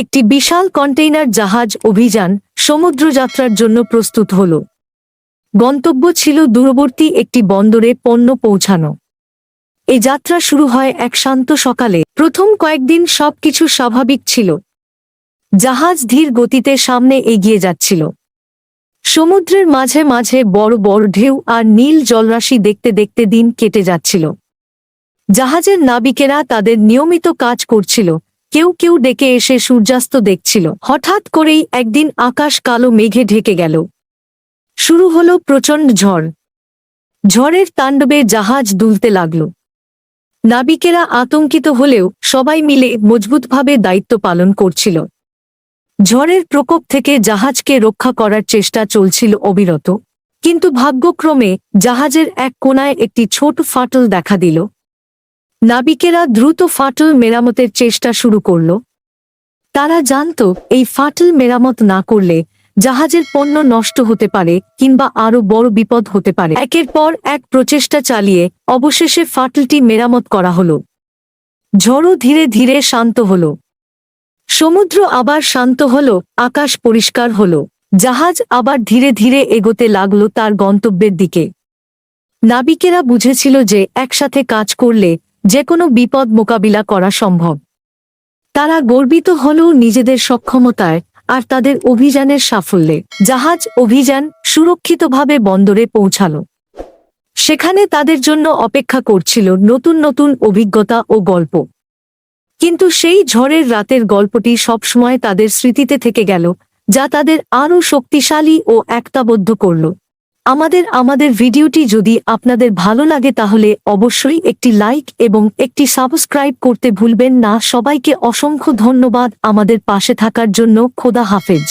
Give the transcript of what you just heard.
একটি বিশাল কন্টেইনার জাহাজ অভিযান সমুদ্রযাত্রার জন্য প্রস্তুত হল। গন্তব্য ছিল দূরবর্তী একটি বন্দরে পণ্য পৌঁছানো। এই যাত্রা শুরু হয় এক শান্ত সকালে। প্রথম কয়েকদিন সবকিছু স্বাভাবিক ছিল। জাহাজ ধীর গতিতে সামনে এগিয়ে যাচ্ছিল। সমুদ্রের মাঝে মাঝে বড় বড় ঢেউ আর নীল জলরাশি দেখতে দেখতে দিন কেটে যাচ্ছিল। জাহাজের নাবিকেরা তাদের নিয়মিত কাজ করছিল, কেউ কেউ ডেকে এসে সূর্যাস্ত দেখছিল। হঠাৎ করেই একদিন আকাশ কালো মেঘে ঢেকে গেল। শুরু হলো প্রচণ্ড ঝড়। ঝড়ের তাণ্ডবে জাহাজ দুলতে লাগল। নাবিকেরা আতঙ্কিত হলেও সবাই মিলে মজবুতভাবে দায়িত্ব পালন করছিল। ঝড়ের প্রকোপ থেকে জাহাজকে রক্ষা করার চেষ্টা চলছিল অবিরত। কিন্তু ভাগ্যক্রমে জাহাজের এক কোণায় একটি ছোট ফাটল দেখা দিল। নাবিকেরা দ্রুত ফাটল মেরামতের চেষ্টা শুরু করল। তারা জানত এই ফাটল মেরামত না করলে জাহাজের পণ্য নষ্ট হতে পারে কিংবা আরও বড় বিপদ হতে পারে। একের পর এক প্রচেষ্টা চালিয়ে অবশেষে ফাটলটি মেরামত করা হল। ঝড়ও ধীরে ধীরে শান্ত হল। সমুদ্র আবার শান্ত হল, আকাশ পরিষ্কার হল। জাহাজ আবার ধীরে ধীরে এগোতে লাগল তার গন্তব্যের দিকে। নাবিকেরা বুঝেছিল যে একসাথে কাজ করলে যেকোনো বিপদ মোকাবিলা করা সম্ভব। তারা গর্বিত হল নিজেদের সক্ষমতায় আর তাদের অভিযানের সাফল্যে। জাহাজ অভিযান সুরক্ষিতভাবে বন্দরে পৌঁছাল। সেখানে তাদের জন্য অপেক্ষা করছিল নতুন নতুন অভিজ্ঞতা ও গল্প। কিন্তু সেই ঝড়ের রাতের গল্পটি সবসময় তাদের স্মৃতিতে থেকে গেল, যা তাদের আরও শক্তিশালী ও একতাবদ্ধ করল। আমাদের ভিডিওটি যদি আপনাদের ভালো লাগে তাহলে অবশ্যই একটি লাইক এবং একটি সাবস্ক্রাইব করতে ভুলবেন না। সবাইকে অসংখ্য ধন্যবাদ আমাদের পাশে থাকার জন্য। খোদা হাফেজ।